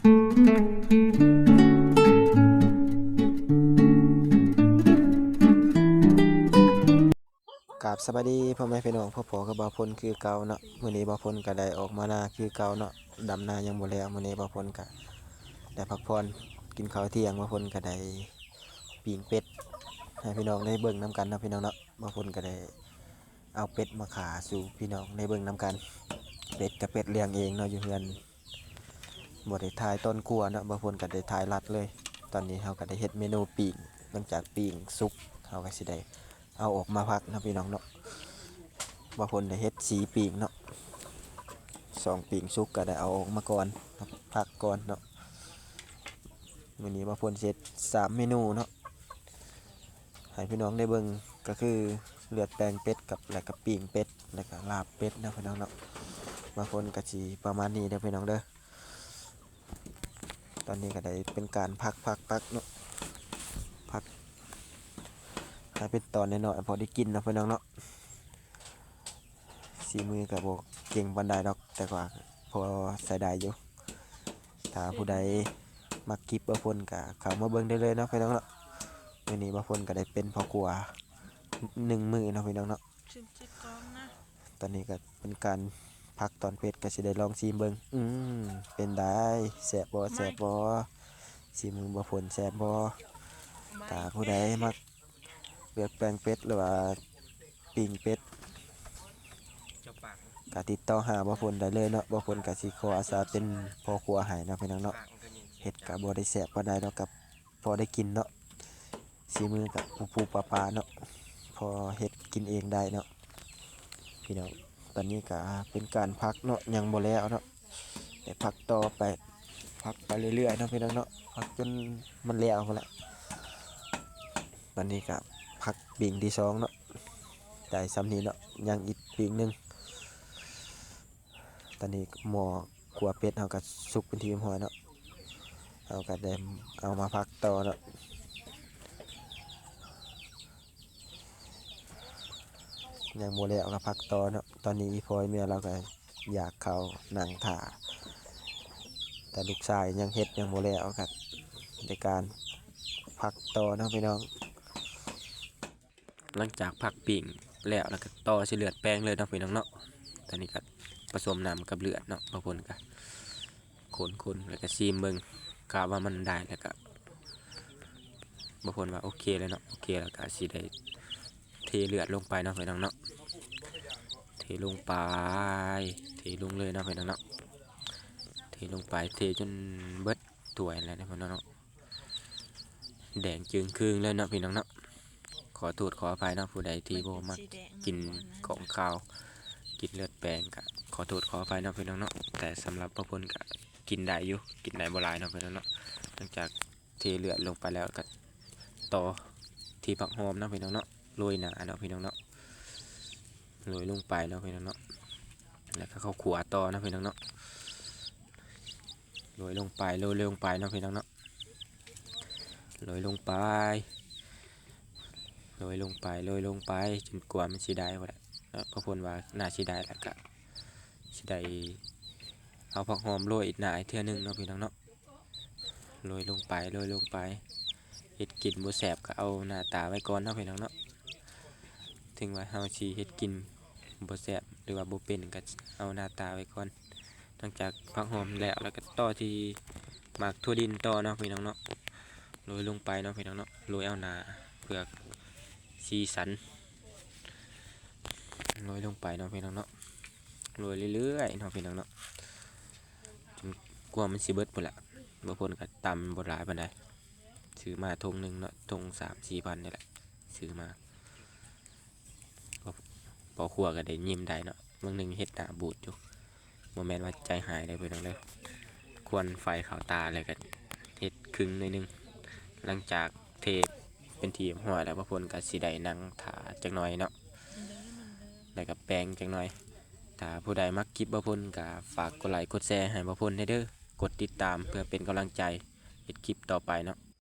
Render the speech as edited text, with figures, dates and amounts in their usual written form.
กราบสวัสดีพ่อแม่พี่น้องพ่อพ่อกับบ่าวพลคือเก่าเนาะมื้อนี้บ่าวพลก็ได้ออกมานาคือเก่าเนาะดำนายังบ่แล้วมื้อนี้บ่าวพลก็ได้พักผ่อนกินข้าวเที่ยงบ่าวพลก็ได้ปิ้งเป็ดให้พี่น้องได้เบิ่งนํกันเนาะพี่น้องเนาะบ่าวพลก็ได้เอาเป็ดมาขาสู่พี่น้องได้เบิ่งนํกันเป็ดกับเป็ดเลี้ยงเองเนาะอยู่เฮือนบ่ได้ถ่ายต้นกลัวเนาะบ่าวพลก็ได้ถ่ายรัดเลยตอนนี้เฮาก็ได้เฮ็ดเมนูปิ้งหลังจากปิ้งสุกเฮาก็สิได้เอาออกมาพักนะพี่น้องเนาะบ่าวพลได้เฮ็ดสีปีกเนาะ2ปีกสุกก็ได้เอาออกมาก่อนพักก่อนเนาะมื้อนี้บ่าวพลเสร็จ3เมนูเนาะให้พี่น้องได้เบิ่งก็คือเลือดแปลงเป็ดกับแล้วก็ปีกเป็ดแล้วก็ลาบเป็ดนะพี่น้องเนาะบ่าวพลก็สิประมาณนี้เด้อพี่น้องเด้อตอนนี้ก็ได้เป็นการพักเนาะพักให้เป็นตอนน้อยๆพอได้กินนะพี่น้องเนาะสีมือกับโบเก่งบันไดดอกแต่ว่าพอใส่ได้อยู่ถ้าผู้ใดมักคลิปบ่าวพลก็เข้ามาเบิ่งได้เลยเนาะพี่น้องเนาะมื้อนี้บ่าวพลก็ได้เป็นพ่อครัว1มื้อเนาะพี่น้องเนาะตอนนี้ก็เป็นการพักตอนเป็ดก็สิได้ลองชิมเบิ่งเป็นได้แซ่บบ่ชิมมือบ่าวพลแซ่บบ่ถ้าผู้ใดมักเลือกแปลงเป็ดหรือว่าปิ้งเป็ดก็ติดต่อหาบ่าวพลได้เลยเนาะบ่าวพลก็สิขออาสาเป็นพ่อครัวให้เนาะพี่น้องเนาะเฮ็ดก็บ่ได้แซ่บปานใดดอกกับพอได้กินเนาะสีมือกับปูปลาเนาะพอเฮ็ดกินเองได้เนาะพี่น้องตอนนี้ก็เป็นการพักเนาะยังบ่แล้วเนาะแต่พักต่อไปพักไปเรื่อยๆเนาะพี่น้องเนาะพักจนมันแล้วพุ่นละตอนนี้ก็พักบิ่งที่2เนาะได้ซ้ำนี้เนาะยังอีกบิ่งนึงตอนนี้หม้อขัวเป็ดเฮาก็สุกเป็นที่เรียบร้อยเนาะเฮาก็ได้เอามาพักต่อเนาะยังบ่แล้วก็พักต่อเนาะตอนนี้อีพอยเมียเราก็อยากเข้านั่งท่าแต่ลูกชายยังเฮ็ดยังบ่แล้วก็ในการพักต่อเนาะพี่น้องหลังจากพักปิ่งแล้วก็ต่อสิเลือดแป้งเลยเนาะพี่น้องเนาะตอนนี้ก็ผสมน้ำกับเลือดเนาะบางคนก็คนแล้วก็ซีมเบิ่งกะว่ามันได้แล้วก็บางคนว่าโอเคเลยเนาะโอเคแล้วก็สิได้เทเลือดลงไปเนาะพี่น้องเนาะเทลงไปเทลงเลยเนาะพี่น้องเนาะเทลงไปเทจนเบิดถ้วยแล้วเนาะพี่น้องเนาะแดงจึงครึ่งเลยเนาะพี่น้องเนาะขอโทษขออภัยเนาะผู้ใดที่บ่มักกินของข้าวกินเลือดแปลงก็ขอโทษขออภัยเนาะพี่น้องเนาะแต่สำหรับบางคนก็กินได้อยู่กินได้บ่หลายเนาะพี่น้องเนาะหลังจากเทเลือดลงไปแล้วก็ต่อที่ผักหอมเนาะพี่น้องเนาะโรยหน้าเนาะพี่น้องเนาะโรยลงไปเนาะพี่น้องเนาะแล้วก็เข้าขัวต่อเนาะพี่น้องเนาะโรยลงไปเนาะพี่น้องเนาะโรยลงไปจนกว่ามันสิได้บ่ล่ะพระพลว่าน่าสิได้แล้วก็สิได้เอาผักหอมโรยอีกหน่าอีกเทื่อนึงเนาะพี่น้องเนาะโรยลงไปเฮ็ดกินบ่แซ่บก็เอาหน้าตาไว้ก่อนเนาะพี่น้องเนาะถึงว่าเฮาสิเฮ็ดกินบ่แซ่บหรือว่าบ่เป็นก็เอาหน้าตาไว้ก่อนหลังจากผักหอมแล้วก็ต่อที่หมากถั่วดินต่อเนาะพี่น้องเนาะโรยลงไปเนาะพี่น้องเนาะโรยเอาหน้าเพื่อสีสันโรยลงไปเนาะพี่น้องเนาะโรยเรื่อยๆเนาะพี่น้องเนาะจนกว่ามันสิเบิดพุ่นละบางคนก็ตำบ่หลายปานใดซื้อมาถุงนึงเนาะถุง3-4 พันนี่แหละซื้อมาพอครัวก็ได้ยิ้มได้เนาะบางนึงเฮ็ดหน้าบูดอยู่บ่แม่นว่าใจหายเลยพี่น้องเด้อควรไฟเข้าตาเลยก็เฮ็ดครึ่งหน่อยนึงหลังจากเทเป็นทีหัวแล้วบางคนก็สิได้นั่งท่าจักหน่อยเนาะแล้วก็แปรงจักหน่อยถ้าผู้ใดมักคลิปบ่าวพลก็ฝากกดไลค์กดแชร์ให้บ่าวพลเด้อกดติดตามเพื่อเป็นกำลังใจเฮ็ดคลิปต่อไปเนาะ